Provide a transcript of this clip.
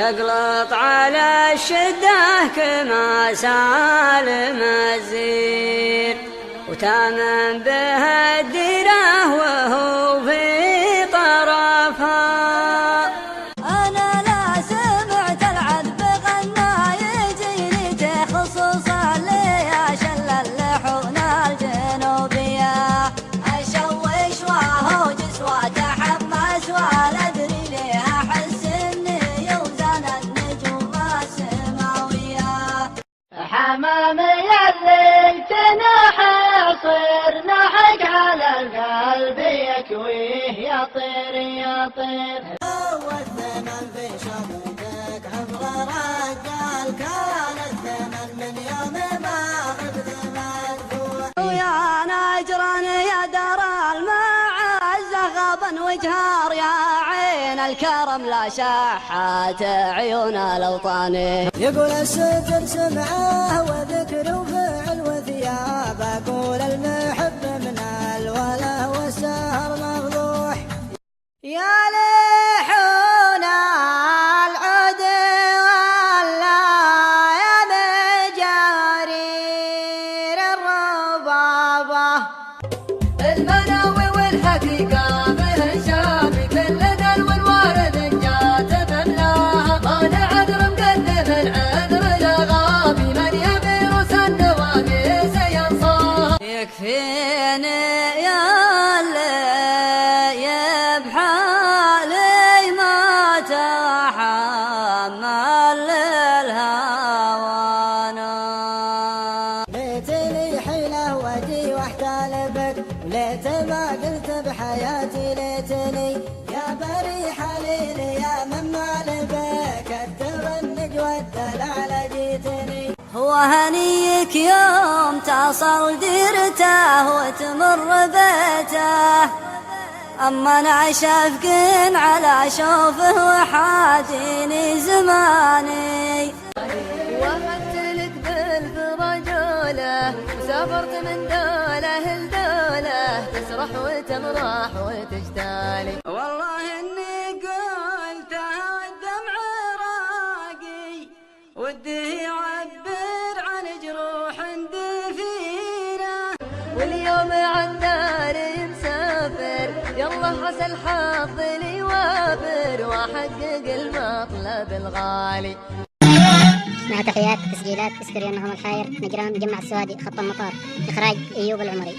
تقلط على الشدة كما سالم الزين، وتامن بها الديره وهو في طرفها. أنا لا سمعت العذب غنى يجيني خصوصا لي شل اللحون الجنوبية، أشوش وهو جسوة تحمس ولا أدري ليه أحس إني يوزن النجوم السماوية. حمامي الليل تنحى صير نحق على القلب يكويه يطير يطير. والثمن في شغلتك عمر رجال كان الثمن من يوم ما غبت مدفوع. ويا نجران يا دار المعز غابا وجهار يا عين الكرم لا شحات عيون الاوطان. يقول الستر سمعه وذكر وفعل وثياب، اقول المحب من الولا والسهر مفضوح. يا لحون العود ولا يا مجارير الربابة، المناوي والحقيقة من شافي كل ذل والوارد جات بملاها. انا عذر مقدم العذر لغابي من يبير النواميس ينصاها. يكفيني يا ليت ما قلت بحياتي ليتني يا بريح ليلي يا من مال بك كثر النجوى الدلع جيتني. هو هنيك يوم تصل ديرته وتمر بيته، اما انا شفق على شوفه وحاديني زماني. وهبت لك بالرجوله وسافرت من دوله لدوله، تسرح وتمرح وتجتالي. والله اني قلتها والدمع راقي ودي يعبر عن جروح دفينه، واليوم عن داري مسافر يلا عسى الحظ لي وافر واحقق المطلب الغالي. مع تحيات تسجيلات استريو النغم الحاير، نجران، مجمع السوادي، خط المطار، إخراج أيوب العمري.